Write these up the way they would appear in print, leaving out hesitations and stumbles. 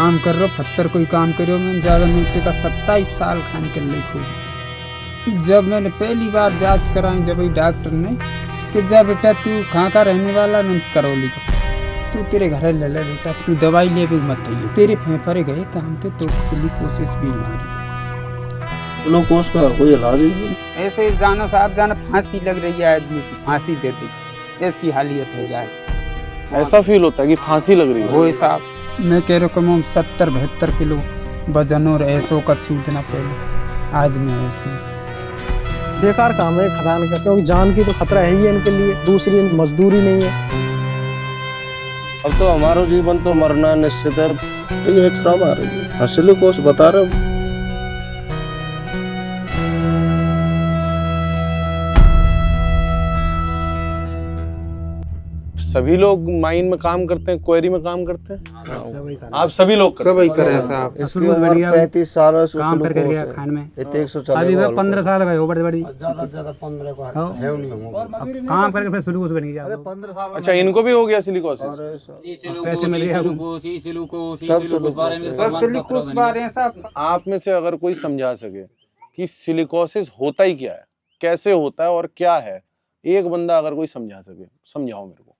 काम कर रहा पत्थर कोई काम करो मैं ज़्यादा नहीं का 27 साल खाने के लिए खूब। जब मैंने पहली बार जांच कराई जब वही डॉक्टर ने कि जा बेटा तू कहाँ का रहने वाला नहीं करौली का, तू तेरे घर ले ले बेटा, तू दवाई ले भी मत ले, तेरे फेफड़े गए काम पे तो सिलिकोसिस बीमारी है। लोग को उसका कोई इलाज नहीं। ऐसे जाना साहब जाना फांसी लग रही है आदमी की, फांसी दे दी ऐसी हालियत हो जाए। ऐसा फील होता है कि फांसी लग रही है। वो साहब मैं कह रहा हूँ 70-72 किलो वजन और ऐसों का छूटना पहले, आज मैं ऐसे बेकार काम है खदान का, क्योंकि जान की तो खतरा है ही है इनके लिए, दूसरी मजदूरी नहीं है। अब तो हमारा जीवन तो मरना निश्चित है। ये एक्सरा मार रही है, असली कोच बता रहे। सभी लोग माइन में काम करते हैं, क्वेरी में काम करते हैं। आप सभी लोग सभी करें साहब। इसकी उम्र 35 साल है। काम करके गया खान में इतने 140 अभी 15 साल का हो बड़ी ज्यादा 15 का है नहीं काम करके फिर सिलिकोसिस बन गया। 15 साल। अच्छा इनको भी हो गया सिलिकोसिस? पैसे मिल गए आप में से अगर कोई समझा सके कि सिलिकोसिस होता ही क्या है, कैसे होता है और क्या है, एक बंदा अगर कोई समझा सके, समझाओ मेरे को।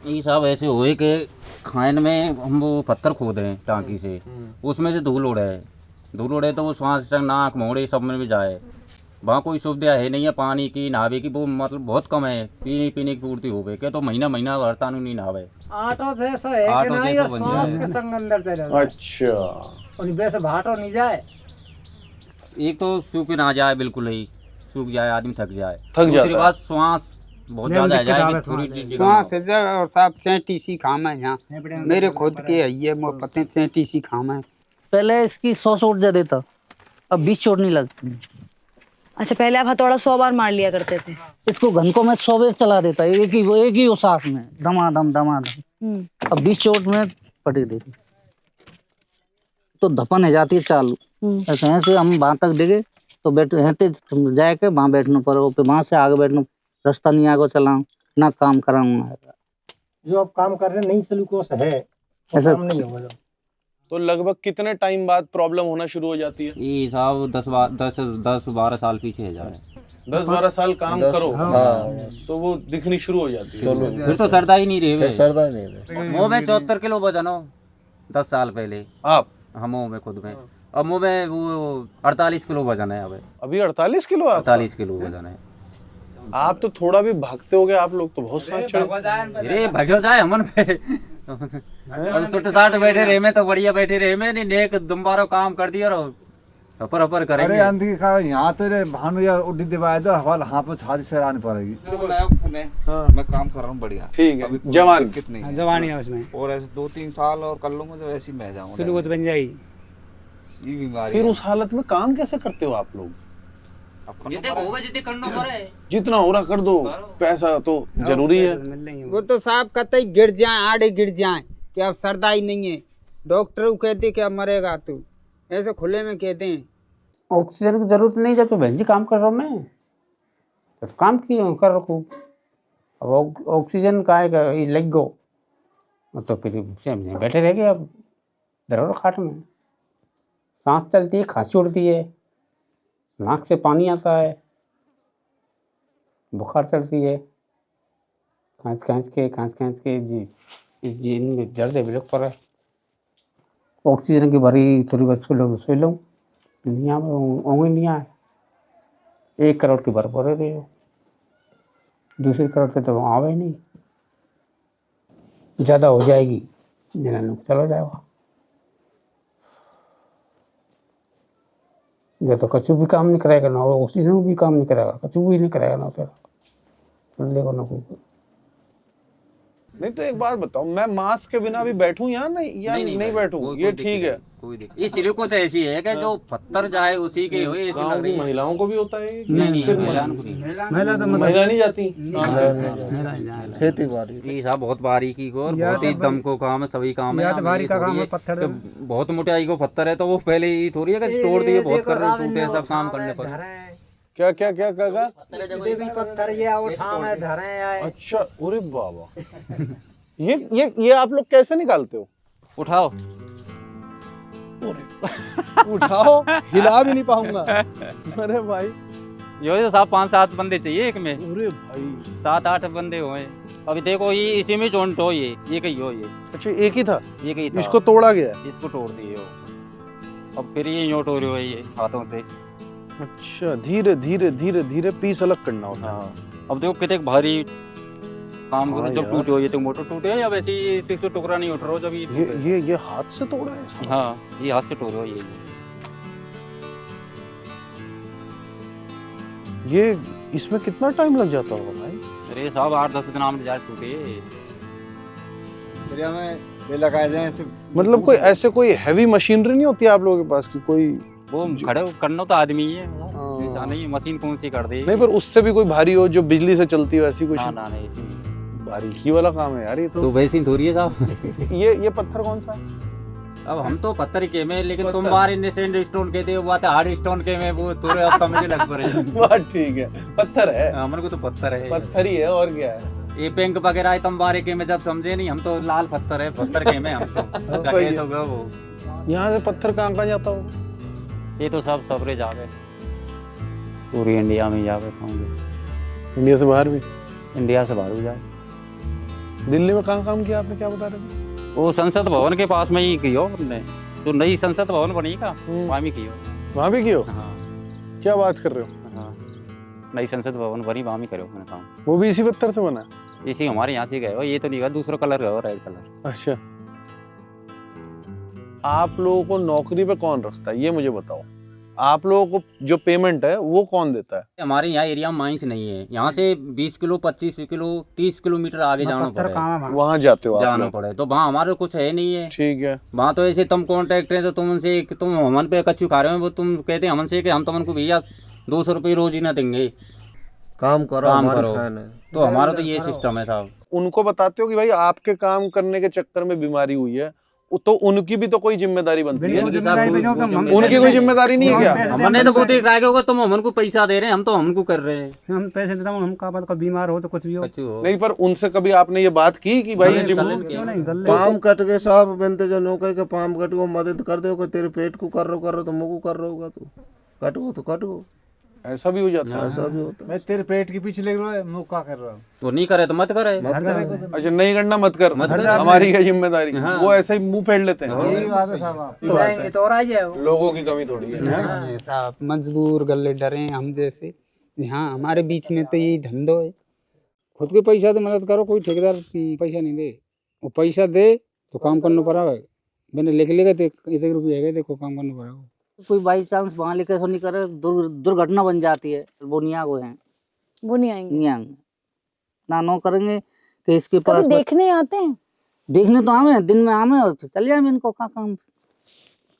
ये साहब ऐसे हुए कि खान में हम वो पत्थर खोद रहे हैं टांकी से, उसमें से धूल उड़े तो वो श्वास नाक मोड़े सब में भी जाए। वहाँ कोई सुविधा है नहीं है पानी की, नहावे की, वो मतलब बहुत कम है। पीने की पूर्ति हो गई तो महीना भरता नहीं नहावे। आटो जैसा है कि ना, ये सांस के संग अंदर से रहता है। अच्छा, और वैसे भाटो नहीं जाए। एक तो सूख ना जाए, बिल्कुल ही सूख जाए, आदमी थक जाए। दूसरी बात श्वास बहुत ज्यादा जाएगी, श्वास और साहब चैटी सी खाम है यहाँ मेरे खुद के है, ये मोर पते चैटी सी खाम है। पहले इसकी 100 चोट जा देता, अब 20 चोट नहीं लगती। अच्छा, पहले आप हथौड़ा 100 बार मार लिया करते थे। इसको घंटों में 100 बार चला देता, एक ही सांस में धमाधम। अब 20 चोट में पटक देती तो धपन है जाती है चालू। ऐसे हम वहां तक डिगे तो बैठते जाके वहां बैठना पड़ो, फिर वहां से आगे बैठना, रास्ता नहीं आगे चलाऊं ना काम कराऊंगा। जो आप काम कर रहे हैं नहीं सिलिकोस है ऐसा नहीं होगा। तो लगभग कितने टाइम बाद प्रॉब्लम होना शुरू हो जाती है? ये साहब 10-12 साल पीछे जाए। 10-12 साल काम करो तो वो दिखनी शुरू हो जाती है। फिर तो सरदा ही नहीं रहे। सरदा नहीं रहे। मुँह में 74 किलो वजन हो 10 साल पहले। आप? हाँ, मुँह में खुद में। अब मुँह में वो 48 किलो वजन है। अभी 48 किलो? 48 किलो वजन है। आप तो थोड़ा भी भागते होगे, आप लोग तो बहुत साथ अरे भगो जाए हमन पे। सुट साट बैठे रहे में तो बढ़िया बैठे रहे में, नहीं नेक दुम्बारो काम कर दिया रहो अपर करेंगे। अरे अंधी का यहाँ तो रे भानु या उड्डी दिवाए दो हवा यहाँ पे छाती से आनी पड़ेगी। मैं काम कर रहा हूँ बढ़िया। ठीक है, जवान कितनी जवानी है उसमें, और ऐसे 2-3 साल और कर लूंगा जो ऐसी मैं जाऊंगा, सिलिकोसिस बन जाएगी ये बीमारी। फिर उस हालत में काम कैसे करते हो आप लोग? जितना हो रहा कर दो, पैसा तो जरूरी है। वो तो साहब कतई गिर जाए, आड़े गिर जाए कि अब सरदाई नहीं है, डॉक्टर कहते कि अब मरेगा तू, ऐसे खुले में कहते हैं। ऑक्सीजन की जरूरत नहीं, जब तो बहन जी काम कर रहा हूँ मैं, तो काम की कर रखूँ। अब ऑक्सीजन का है लग गो तो फिर बैठे रह गए। अब दरोर खाट में सांस चलती है, खांसी उड़ती है, नाक से पानी आता है, बुखार चलती है, खांच के जी इनमें जल्द बिलक पर है। ऑक्सीजन की भरी थोड़ी बच्चों लोग सोच लो दुनिया में ओंगे नहीं आए। 1 करोड़ की भर पड़े रहे हो, दूसरी करोड़ के तो आवे नहीं, ज़्यादा हो जाएगी मेरा लोग चला जाएगा। जो तो कछु भी काम नहीं करेगा ना, ऑक्सीजन भी काम नहीं करेगा, कछु भी नहीं करेगा ना तेरा लेगा ना कोई। नहीं तो एक बात बताओ, मैं मास्क के बिना भी बैठूं यहाँ नहीं बैठूं, ये ठीक है? ये सिलिकोसिस ऐसी है कि जो पत्थर जाए उसी के हुए। गाँव की महिलाओं को भी होता है? महिला नहीं जाती खेती बाड़ी। ये साहब बहुत बारीकी को और बहुत ही दम को काम है, सभी काम है। भारी का काम है, पत्थर बहुत मोटाई को पत्थर है तो वो पहले ही थोड़ी है कि तोड़ दिए, बहुत कर रहे टूटे सब काम करने पर। क्या पत्थर ये उठा में धरे आए। अच्छा, अरे बाबा। ये आप लोग कैसे निकालते हो? उठाओ उठाओ, हिला भी नहीं पाऊंगा। अरे भाई, यो तो साहब 5-7 बंदे चाहिए एक में, अरे भाई, 7-8 बंदे हुए। अभी देखो ये इसी में चोंट हो, ये कहीं हो, ये अच्छा एक ही था, कहीं था, इसको तोड़ा गया है। इसको तोड़ दिए हो, अब फिर ये यूं टोरे हुए ये हाथों से। अच्छा, धीरे धीरे धीरे धीरे पीस अलग करना होता है। हाँ, अब देखो कितने भारी काम हाँ करो, जब यार। टूटे हो ये तो मोटर टूटे या वैसे ही 100 टुकड़ा नहीं उठ रहा हो जब ये हाथ से तोड़ा है इसको? हाँ, ये हाथ से टोरे हो ये इसमें कितना टाइम लग जाता होगा भाई? अरे साहब 8-10 दिन में जा टूटे। दरिया में ले लगाए जाए ऐसे। मतलब कोई ऐसे कोई हैवी मशीनरी नहीं होती आप लोगों के पास कि कोई? वो खड़े करना तो आदमी ही है, हाँ। ऐसा नहीं मशीन कौन सी कर दे। नहीं, पर उससे भी कोई भारी हो जो बिजली से चलती हो, ऐसी कुछ? ना ना नहीं, ऐसी बारीकी वाला काम है यार ये तो तो। वैसी थोड़ी है साहब। ये पत्थर कौन सा है? अब हम तो पत्थर के में, लेकिन तुम पत्थर। बाहर सैंड स्टोन कहते हो, वो तो हार्ड स्टोन के में, वो थोड़े अब समझ लग पड़े। बात ठीक है, पत्थर है, हमारे को तो पत्थर है, पत्थर ही है और क्या है। ये बैंक वगैरह है तंबारे के में, जब समझे नहीं हम तो लाल पत्थर है, पत्थर के में हम तो क्या सही है। केस हो गया वो। यहाँ से पत्थर कहाँ जाता होगा? ये तो सब सबरे जावे, पूरी इंडिया में जावे खाऊंगे, इंडिया से बाहर भी? इंडिया से बाहर भी जाए। दिल्ली में कहाँ काम किया आपने, क्या बता रहे थे? वो संसद भवन के पास में ही कियो हमने, जो नई संसद भवन बनी का वहाँ भी कियो। वहाँ भी कियो? हाँ क्या बात कर रहे हो? हाँ, नई संसद भवन बनी, वहाँ भी करो मैंने काम। वो भी इसी पत्थर से बना है? इसी हमारे यहाँ से गए हो, ये तो नहीं, दूसरा कलर है, रेड कलर। अच्छा, आप लोगों को नौकरी पे कौन रखता है ये मुझे बताओ। आप लोगों को जो पेमेंट है वो कौन देता है? हमारे यहाँ एरिया में माइंस नहीं है, यहाँ से 20 किलो 25 किलो 30 किलोमीटर आगे जाना पड़े, वहाँ जाते हो आप जाना लोग? पड़े, तो वहाँ हमारे कुछ है नहीं है। ठीक है। वहाँ तो ऐसे तुम कॉन्ट्रैक्ट है, तो तुम उनसे तुम हमन पे कच्चू खा रहे हो, वो तुम कहते हैं हमन से कि हम तुमन को भैया 200 रुपये रोज ही ना देंगे, काम करो, काम हमारे करो। खाने। तो हमारा तो ये सिस्टम है साहब। उनको बताते हो कि भाई आपके काम करने के चक्कर में बीमारी हुई है, तो उनकी भी तो कोई जिम्मेदारी बनती है। उनकी कोई जिम्मेदारी नहीं है क्या? हमने तो बहुत एक होगा, तुम हमन को पैसा दे रहे हैं, हम तो हमको कर रहे हैं, हम पैसे देता हूँ, हम का बात बीमार हो तो कुछ भी हो। कच्चू हो। नहीं, पर उनसे कभी आपने ये बात की कि भाई पाम कट के साहब बनते जो नौकर के पाम कट को मदद कर दो कि तेरे पेट को कर रहा तो मुँह को कर रहा होगा, तू कट गो तो कट गो, ऐसा भी हो जाता है? ऐसा भी होता है। मैं तेरे पेट के पीछे लग रहा है, मुँह का कर रहा हूँ। तो नहीं करे तो मत करे। अच्छा, नहीं करना मत कर, मत कर। हमारी क्या जिम्मेदारी? हाँ। वो ऐसे ही मुंह फेर लेते हैं। यही बात है साहब, आप जाएंगे तो और आ जाओ। लोगों की कमी थोड़ी है। साहब मजबूर गले डरे हम जैसे, हाँ हमारे बीच में तो यही धंधो है। खुद के पैसा तो मदद करो, कोई ठेकेदार पैसा नहीं दे, वो पैसा दे तो काम करना पड़ा। मैंने लिख लेगा तो 1 रुपये है, देखो काम करना पड़ा। कोई बाई चांस वहाँ लेकर नहीं करे, दुर्घटना बन जाती है, वो नहीं आगो हैं, वो नहीं आएंगे। नहीं आएंगे ना, नो करेंगे कि इसके कभी पास देखने आते हैं? देखने तो आवे, दिन में आवे और फिर चल जाए इनको का काम।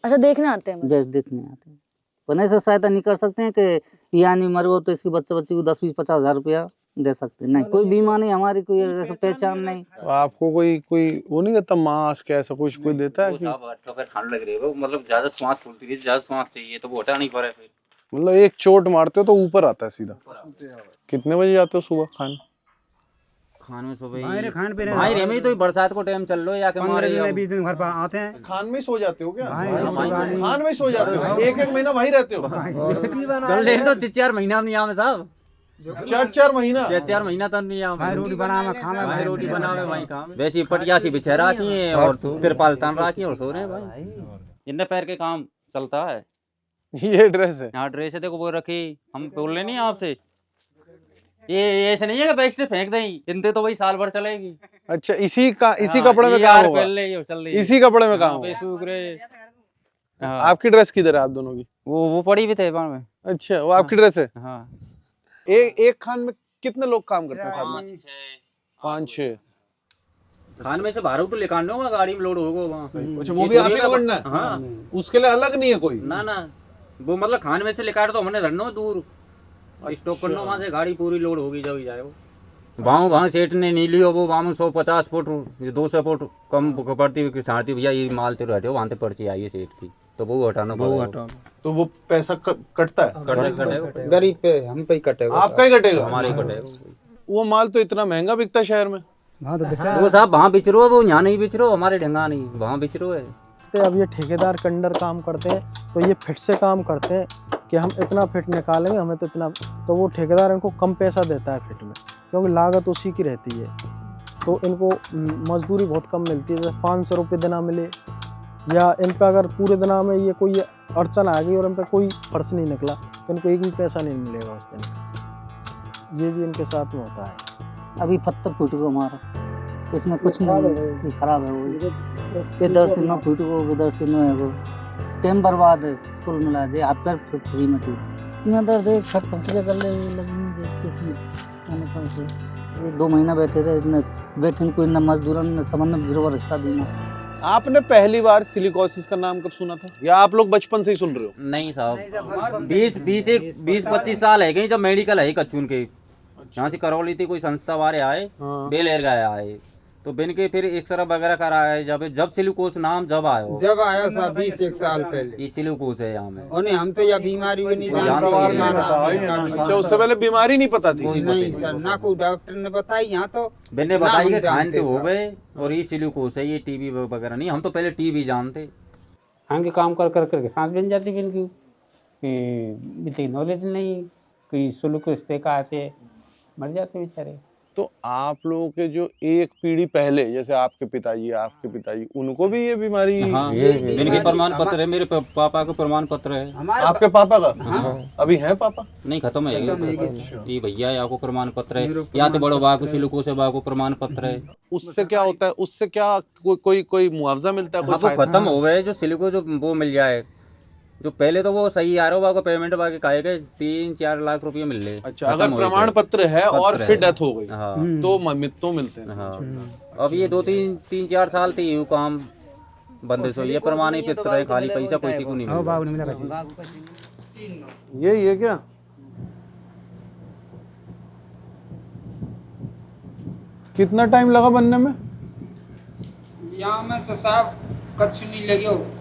अच्छा, देखने आते हैं मतलब। देखने आते हैं, पर ऐसा सहायता नहीं कर सकते हैं कि यानी मर वो तो इसके बच्चे को 10-20-50 हज़ार रुपया दे सकते हैं। नहीं, कोई बीमा नहीं हमारी, कोई ऐसा पहचान नहीं। आपको कोई वो नहीं देता मास्क ऐसा कुछ कोई देता है? ठंड लग रही है, मतलब ज्यादा सांस फूलती है, ज्यादा सांस चाहिए तो वो हटा नहीं पा रहा है। मतलब एक चोट मारते हो तो ऊपर आता है सीधा। कितने बजे जाते हो सुबह खाने? खान में सुबह खान में तो बरसात को टाइम चल लो या के मारे 20 दिन घर पर आते हैं। खान में ही सो जाते हो क्या? खान में ही सो जाते हो? 1-1 महीना वहीं रहते हो? गल तो 4 महीना में नहीं आवे साहब, 4-4 महीना? 4 महीना तो नहीं आवे। रोटी बनावे खावे, भाई रोटी बनावे वहीं काम। वैसे पटिया सी बिछा रखी है और तिरपाल तान रखी है और सो रहे हैं भाई। इनने पैर के काम चलता है। ये ड्रेस है? यहाँ ड्रेस है, देखो वो रखी, हम बोल रहे नहीं आपसे, ये ऐसे नहीं है कि बेस्ट फेंक दें, इनते तो भाई साल भर चलेगी। अच्छा, इसी कपड़े में काम होगा? इसी कपड़े में काम होगा? आपकी ड्रेस किधर है आप दोनों की? वो पड़ी भी थे बाहर में। अच्छा, वो आपकी ड्रेस है? हाँ। एक खान में कितने लोग काम करते हैं साथ में? 5-6 खान में से बाहर तो लेकर होगा, गाड़ी में लोड होगा वहाँ। अच्छा, वो भी आप ही को करना है? हाँ, उसके लिए अलग नहीं है कोई? ना ना, वो मतलब खान में से लेकर तो हमने धरना दूर और स्टॉक करना, वहाँ से गाड़ी पूरी लोड होगी जब जाए वो। वहाँ सेठ ने नहीं लियो, वो वहाँ 150 फुट 200 फुट कम पड़ती हुई सारती, भैया ये माल तेरे हटे, वहाँ से पर्ची आई है सेठ की, तो वो हटाना पड़ेगा। तो वो पैसा कटता है? कटेगा, गरीब पे हम पे ही कटेगा। आपका ही कटेगा? हमारे ही कटेगा। वो माल तो इतना महंगा बिकता है शहर में। हाँ तो वो साहब वहाँ बिच रो, वो यहाँ नहीं बिच रो, हमारे ढंगा नहीं, वहाँ बिच रो है। तो अब ये ठेकेदार के अंडर काम करते हैं, तो ये फिट से काम करते हैं कि हम इतना फिट निकालेंगे, हमें तो इतना, तो वो ठेकेदार इनको कम पैसा देता है फिट में, क्योंकि लागत उसी की रहती है। तो इनको मजदूरी बहुत कम मिलती है, जैसे 500 रुपये दिना मिले, या इन पर अगर पूरे दिना में ये कोई अड़चन आ गई और इन पर कोई फर्श नहीं निकला तो इनको एक भी पैसा नहीं मिलेगा उस दिन का। ये भी इनके साथ में होता है। अभी पत्थर फूट गो हमारा, इसमें कुछ नहीं, ये खराब है वो, इधर से न फूट गो उधर से न है वो, टाइम बर्बाद है कुल मिला दे, हाथ पैर फ्री में टूट इतना दर्द है, छठ फंसी कर ले लगनी देखते इसमें मैंने फंसे। ये 2 महीना बैठे रहे, न बैठे कोई न मजदूरन न समन न बिरवा रिश्ता देना। आपने पहली बार सिलिकोसिस का नाम कब सुना था, या आप लोग बचपन से ही सुन रहे हो? नहीं साहब, 20-25 साल है गई जब मेडिकल है कच्चून के, यहाँ से करौली थी कोई संस्था वाले आए, बेलेर गए आए, तो बिन के फिर एक्सरा वगैरह कराया, जब सिलिकोस नाम जब आया था 20-1 साल पहले, ये सिलिकोस है यहाँ में। और हम तो यह बीमारी भी नहीं जानते। अच्छा, उससे पहले बीमारी नहीं पता थी? नहीं सर, ना कोई डॉक्टर ने बताई, यहाँ तो मैंने बताई कि खानते हो गए और ये सिलिकोस है, ये टीबी वगैरह नहीं, हम तो पहले टीबी जानते। आगे काम कर करके सांस बन जाती है इनकी, कि नॉलेज नहीं, कि सिलिकोस देखा से मर जाते बेचारे। तो आप लोगों के जो एक पीढ़ी पहले, जैसे आपके पिताजी, उनको भी ये बीमारी? हाँ, इनके प्रमाण पत्र है, मेरे पापा का प्रमाण पत्र है। आपके पापा का? हाँ। अभी है पापा? नहीं, खत्म है ये भैया, या को प्रमाण पत्र है, या तो बड़ो बा को सिलिकोस है, बा को प्रमाण पत्र है। उससे क्या होता है, उससे क्या कोई मुआवजा मिलता है? वो खत्म हो गए जो सिलिकोस, जो वो मिल जाए, जो पहले तो वो सही आ रहा होगा, पेमेंट बाकी खाए गए 3-4 लाख रुपए मिल ले। अच्छा, अगर प्रमाण पत्र है और फिर डेथ हो गई, हाँ, तो मिलते हैं। हाँ, अब ये 2-3-4 साल थे यूँ काम बंदिश हो, ये प्रमाण पत्र है, खाली पैसा किसी को नहीं मिला। ये क्या कितना टाइम लगा बनने में? यहाँ में तो साहब कुछ नहीं लगे।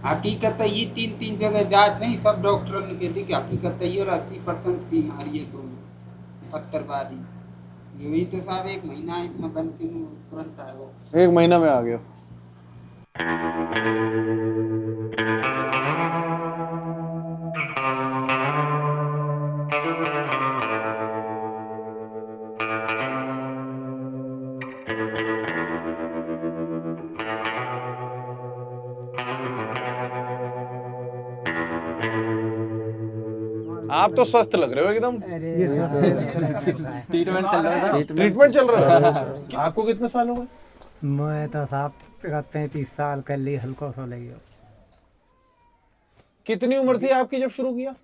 हकीकत ये 3 जगह जांच है, सब डॉक्टरों ने कह दी कि हकीकत ये 80% बीमारी है, तो पत्थरबारी। यही तो साहब 1 महीना में बन के तुरंत आ गया। 1 महीना में आ गया। आप तो स्वस्थ लग रहे हो एकदम। ट्रीटमेंट चल रहा था। ट्रीटमेंट चल रहा है। आपको कितने साल हो गए? मैं तो साहब 35 साल कर ली, हल्को सो लगी। कितनी उम्र थी आपकी जब शुरू किया?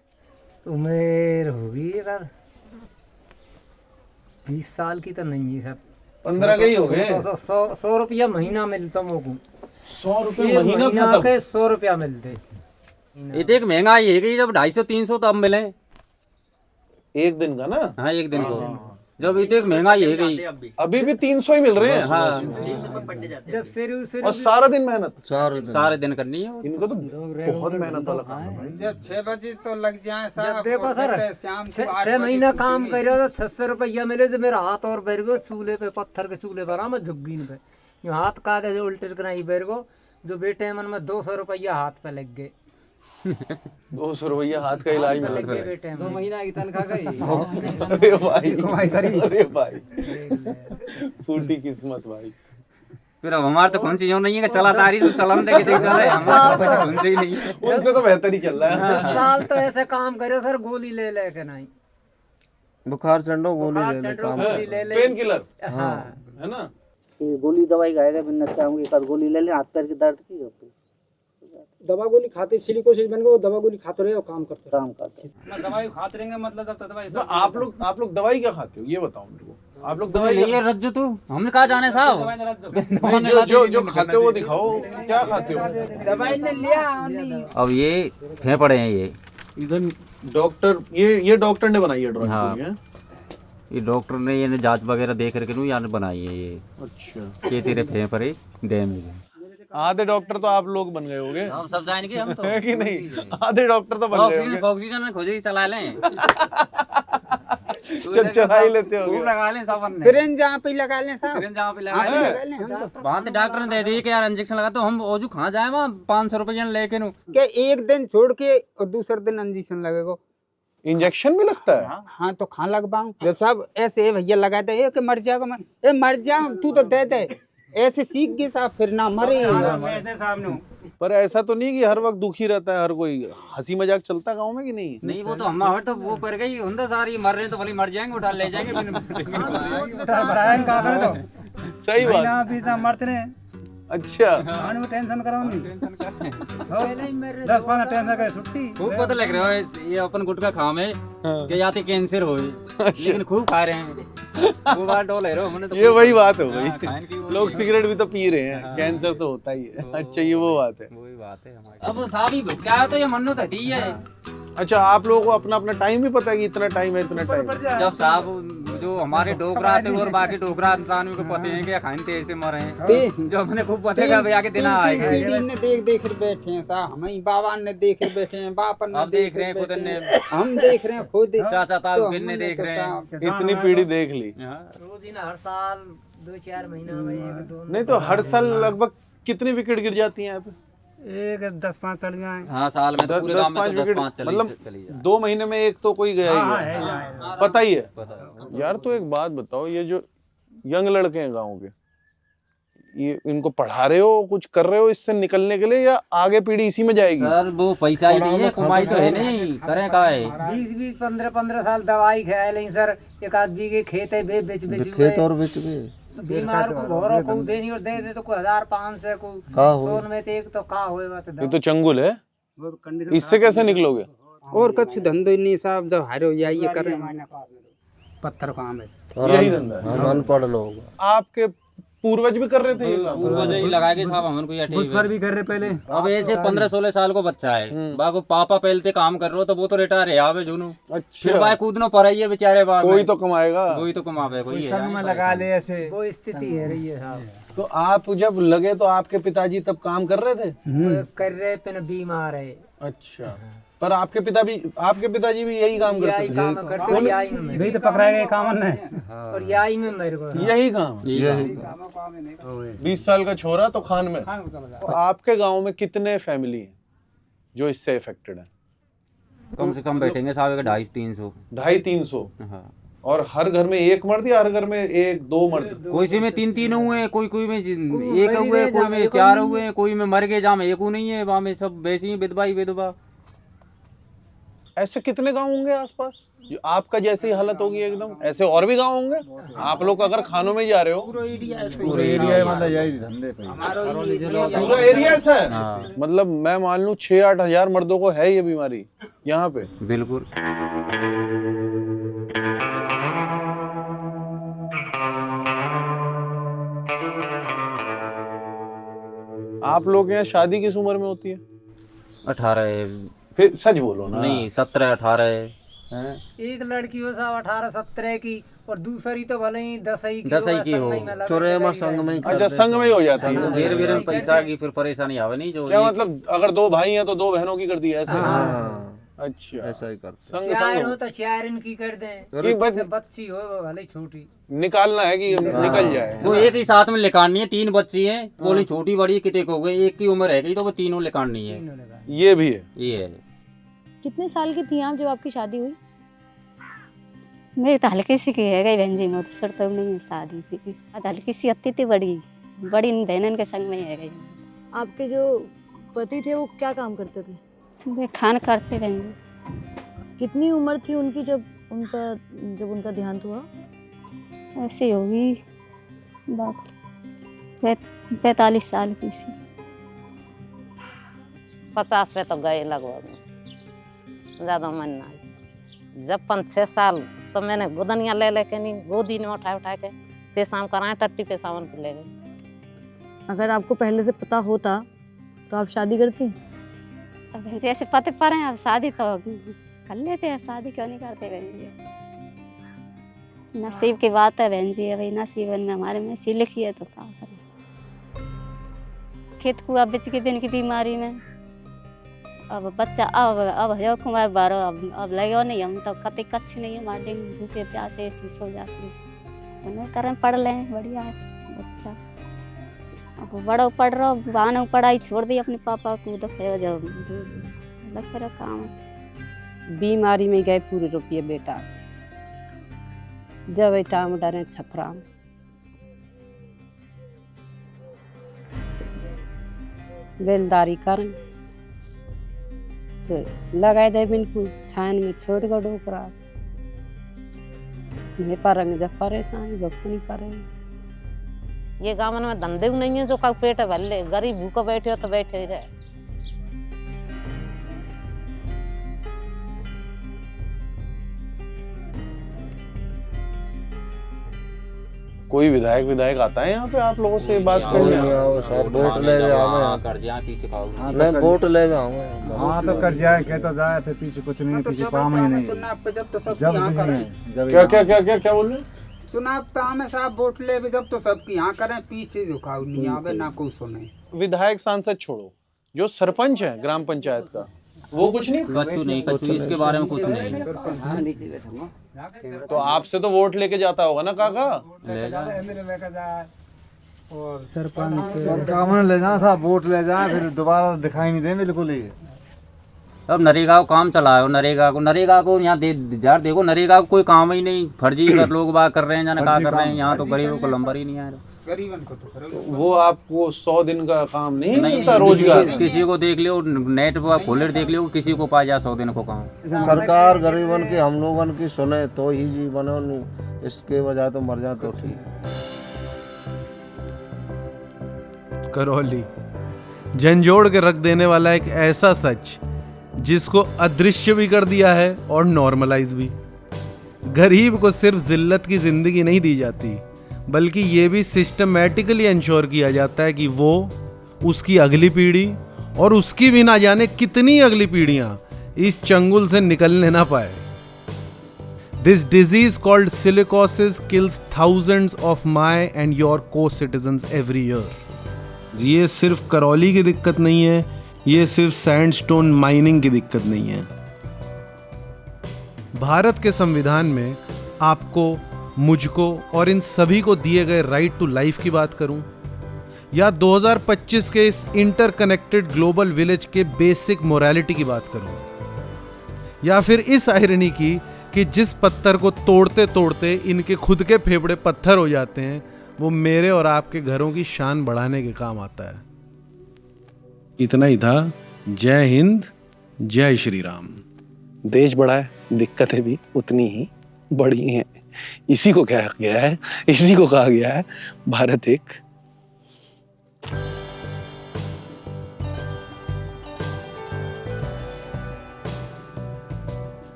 उम्र होगी यार 20 साल की तो नहीं है सर, 15 के ही हो गए। 100 रुपया महीना मिलता मुझको। 100 रुपये महीना के 100 रुपया मिलते। ये देख महंगाई है कि जब 250-300 तो अब मिले एक दिन का ना। हाँ, एक दिन को जब इतने महंगाई है गई, अभी भी 300 ही मिल रहे हैं। हाँ, जब और सारा दिन मेहनत, सारे दिन करनी है। इनको तो बहुत मेहनत वाला काम है। जब 6 बजे तो लग जाए साहब, देखो सर, शाम 6 महीना काम करो तो 600 रुपया मिले। जो मेरा हाथ और बैठ गो चूल्हे पे, पत्थर के चूल्हे पर मैं झुग्गीन पे यूँ हाथ का दे उल्टे कराई बैठ गो। जो बेटे मन में 200 रुपया हाथ पे लग गए। 200 रुपया हाथ का इलाज में लग गए। 2 महीना की तनख्वाह गई। अरे भाई फूटी किस्मत भाई। फिर अब हमारे तो कौन सी जो नहीं है कि चला तारी तो चलन दे के चले, हमारे तो कौन सी नहीं। उनसे तो बेहतर ही चल रहा है। 10 साल तो ऐसे काम करे सर, गोली ले ले के नहीं, बुखार चढ़ो गोली ले ले, पेन किलर। हाँ है ना, ये गोली दवाई खाएगा बिना चाहूंगी, एक गोली ले ले हाथ पैर के दर्द की होती, दवा गोली खाते सिलिकोसिस बन गए, वो दवा गोली खाते रहे और काम करते मैं दवाई खाते रहेंगे मतलब तब दवाई। तो आप लोग दवाई क्या खाते हो ये बताओ मेरे को। आप लोग दवाई दवाई ये रज्जू तू हमने कहा जाने साहब, जो खाते हो वो दिखाओ, क्या खाते हो? दवाई ने लिया। अब ये फेफड़े हैं, ये इधर डॉक्टर, ये डॉक्टर ने बनाई है ड्रग। हाँ, ये डॉक्टर ने ये जांच वगैरह देख करके नु यार बनाई है ये। अच्छा, ये तेरे फेफड़े दे मुझे। आधे डॉक्टर तो आप लोग बन गए होगे। हम सब जाएंगे, हम तो है कि नहीं? आधे डॉक्टर तो बन गए होंगे। ऑक्सीजन खोज ही चला लें। चढ़ा ही लेते हो खूब लगा लें सावन ने, सिरिंज जहाँ पे लगा लें साहब, सिरिंज जहाँ पे हाँ, लगा लगा लें हम तो। वहाँ तो डॉक्टर ने दे दी कि यार इंजेक्शन लगा, तो हम ओजू कहाँ जाए वहाँ 500 रुपये लेके नु। कि एक दिन छोड़ के और दूसरे दिन इंजेक्शन लगेगा। इंजेक्शन भी लगता है? हाँ तो खां लगवाऊं जब साहब ऐसे भैया लगाते हैं कि मर जाएगा मैं, ए मर जाऊं तू तो दे दे, ऐसे सीख गए साहब फिर ना मरे। पर ऐसा तो नहीं कि हर वक्त दुखी रहता है हर कोई, हंसी मजाक चलता गांव में कि नहीं? नहीं वो तो हम तो वो पर गई हुंदा सारी मर रहे हैं तो भले मर जाएंगे, उठा ले जाएंगे सही बात। मरते रहे अच्छा टेंशन करो नहीं 10-15 टेंशन करे छुट्टी खूब पता लग रहा है ये अपन गुटखा खाम है कि या तो कैंसर हो, लेकिन खूब खा रहे हैं वो बात डोल है रो हमने तो। ये वही बात हो गई, खाने की वो लोग सिगरेट भी तो पी रहे हैं, कैंसर तो होता ही है। अच्छा ये वो बात है। वही बात है हमारी। अब साहब ही क्या है तो ये मन्नो थी है। अच्छा आप लोगों को अपना अपना टाइम भी पता है कि इतना टाइम है इतना टाइम? जब साहब जो हमारे डोकरा आते हैं और बाकी डोकरा इंसान को पते हैं कि खाने तेज से मरे हैं, जो हमने खूब पते का भैया के दिन आएगा। ने देख कर बैठे हैं साहब, हम बाबा ने देख कर बैठे हैं, बाप ने आप देख रहे हैं खुद ने, हम देख रहे हैं खुद, चाचा ताऊ ने देख रहे हैं, इतनी पीढ़ी देख ली। रोज ही ना, हर साल 2-4 महीना में एक दो। नहीं तो हर साल लगभग कितनी विकेट गिर जाती हैं यहाँ पे? एक 10-5 चढ़ गए। हाँ साल में तो पूरे गांव में तो 10-5 चली मतलब 2 महीने में एक तो कोई गया ही है, पता ही है। यार तो एक बात बताओ, ये जो यंग लड़के हैं गाँव के, ये इनको पढ़ा रहे हो, कुछ कर रहे हो इससे निकलने के लिए, या आगे पीढ़ी इसी में जाएगी? सर वो पैसा ही नहीं है, कमाई तो है नहीं, करें का है। 20-20 15-15 साल दवाई खाए नहीं सर, एक आदमी के खेत है बेच खेत और बेच गए बीमार को घोरों को देनी और दे तो कोई 1500 को सोन में एक तो का होएगा तो ये तो चंगुल है, इससे कैसे निकलोगे? और कुछ धंधो ही नहीं साहब, जब हारो ये कर पत्थर काम है, यही धंधा है। हम अनपढ़ लोग। आपके पूर्वज भी कर रहे थे ये काम? पूर्वज ही लगाए के साहब हमन को या ठीक पर भी कर रहे पहले। अब ऐसे 15-16 साल को बच्चा है, बाको पापा पहले काम कर रहे हो तो वो तो रिटायर है आवे जुनू, फिर भाई कूदनो पर है बेचारे बाप, कोई तो कमाएगा, कोई तो कमावे, कोई है में लगा ले ऐसे, वो स्थिति है रही है साहब। तो आप जब लगे तो आपके पिताजी तब काम कर रहे थे? कर रहे पे बीमार है। अच्छा, पर आपके पिताजी भी यही काम करते थे? यही तो पकड़ा गए काम ने, और यही में मेरे को यही काम, 20 साल का छोरा तो खान में। तो आपके गांव में कितने फैमिली हैं जो इससे इफेक्टेड है? कम से कम बैठेंगे साहब 250-300। 250-300? हाँ। और हर घर में एक मर्द या हर घर में 1-2 मर्द? कोई सी में 3-3 हुए, कोई में 1 हुए, कोई में 4 हुए, कोई में मर गए जहाँ में 1 नहीं है, वहाँ में सब वैसे ही विधवा ही विधवा। ऐसे कितने गांव होंगे आसपास जो आपका जैसी हालत होगी एकदम? ऐसे और भी गांव होंगे? आप लोग अगर खानों में जा रहे हो, पूरे एरिया मतलब यही धंधे पे पूरा एरिया ऐसा है? मतलब मैं मान लूं 6-8 हजार मर्दों को है ये बीमारी यहाँ पे? बिल्कुल। आप लोग यहाँ शादी किस उम्र में होती है? 18। फिर सच बोलो ना। नहीं 17-18 हैं? एक लड़की हो साहब 18-17 की, और दूसरी तो भले ही 10 की हो। चोरेमा संग में। अच्छा संग में ही हो जाती है। देर में पैसा की फिर परेशानी आवे नहीं जो। क्या मतलब अगर 2 भाई हैं तो 2 बहनों की कर दी ऐसे? अच्छा ऐसा ही करते। संग हो तो 4 इनकी कर दें, बच्ची हो भले छोटी, निकालना है कि निकल जाए। वो एक ही साथ में लिखानी है, 3 बच्ची है, बोली छोटी बड़ी कितने को हो गई, एक की उम्र है गई तो वो तीनों लिखानी है। ये भी है? ये है। कितने साल की थी आप जब आपकी शादी हुई? मेरी तो हल्की सी की है गई बहन जी, मोदी सर तो नहीं शादी थी, हल्की सी अत्ती थी, बड़ी बहनन के संग में है गई। आपके जो पति थे वो क्या काम करते थे? वे खान करते बहन जी। कितनी उम्र थी उनकी जब उनका देहांत हुआ? ऐसी होगी बात 45 साल की सी। 50 पे तो गए लगभग, ज़्यादा मन ना। जब 5-6 साल तो मैंने गोदनिया ले लेके नहीं, गोदी में उठा के पेशाब कराए, टट्टी पेशावन पे ले गए। अगर आपको पहले से पता होता तो आप शादी करती? अब जैसे पते पर हैं, अब शादी तो कर लेते हैं, शादी क्यों नहीं करते बहन जी? नसीब की बात है बहन जी, अभी नसीब में हमारे में सी लिखी है तो क्या करें। खेत कुआ बेच के बहन की बीमारी में अब बच्चा अब हो कुमार बारो अब लगे नहीं हम तो कते कच्छ नहीं मार देंगे भूखे प्यासे ऐसी सो जाती उन्हें कारण पढ़ लें बढ़िया है बच्चा अब बड़ा पढ़ रहा बहाना पढ़ाई छोड़ दी अपने पापा को तो फिर जब लग कर काम बीमारी में गए पूरे रुपये बेटा जब टाइम डरे छपरा बेलदारी करें तो लगाए दे बिल्कुल छान में छोड़ कर डोकरा नहीं पारेंगे जब परेशान जब नहीं पारेंगे ये गाँव में धंधे नहीं है जो का पेट भर ले गरीब भूखा बैठे हो तो बैठे ही रहे कोई विधायक आता है यहाँ पे आप लोगों से बात करने? वोट ले नहीं वोट ले हाँ तो कर जाए कहता जाए फिर पीछे कुछ नहीं पीछे काम ही नहीं चुनाव पे जब तो सब जब यहाँ नहीं करें है जब क्या बोल रहे? चुनाव पे हमें साहब वोट ले जब तो सबकी यहाँ करें पीछे झुकाव नहीं आवे ना कुछ सुने। विधायक सांसद छोड़ो, जो सरपंच है ग्राम पंचायत का वो कुछ नहीं कछु इसके बारे में कुछ नहीं। तो आपसे तो वोट लेके जाता होगा ना काका? और सरपंच सरकार में ले जाए साहब वोट ले जाए फिर दोबारा दिखाई नहीं दे बिल्कुल ही। अब नरेगा को काम चलाओ नरेगा को यहाँ यार देखो नरेगा को कोई काम ही नहीं फर्जी कर लोग बात कर रहे हैं जाने क्या कर रहे हैं यहाँ तो गरीबों को लंबर ही नहीं आ रहा गरीबन को तो वो आपको 100 दिन का काम नहीं मिलता रोजगार। किसी को देख लियो नेट पर खोले देख लियो किसी को पा जा 100 दिन को काम। सरकार गरीबन की हम लोगन की सुने तो ही जी बनो नहीं इसके वजह तो मर जाए तो ठीक। करौली झंझोड़ के रख देने वाला एक ऐसा सच जिसको अदृश्य भी कर दिया है और नॉर्मलाइज भी। गरीब को सिर्फ जिल्लत की जिंदगी नहीं दी जाती बल्कि ये भी सिस्टमैटिकली इंश्योर किया जाता है कि वो उसकी अगली पीढ़ी और उसकी भी ना जाने कितनी अगली पीढ़ियां इस चंगुल से निकलने ना पाए। This disease called silicosis kills thousands of my and your co citizens every year. ये सिर्फ करौली की दिक्कत नहीं है, ये सिर्फ सैंडस्टोन माइनिंग की दिक्कत नहीं है। भारत के संविधान में आपको, मुझको और इन सभी को दिए गए राइट टू लाइफ की बात करूं या 2025 के इस इंटरकनेक्टेड ग्लोबल विलेज के बेसिक मोरालिटी की बात करूं या फिर इस आयरनी की कि जिस पत्थर को तोड़ते तोड़ते इनके खुद के फेफड़े पत्थर हो जाते हैं वो मेरे और आपके घरों की शान बढ़ाने के काम आता है। इतना ही था। जय हिंद, जय श्री राम। देश बड़ा है, दिक्कतें भी उतनी ही बड़ी हैं। इसी को कहा गया है भारत एक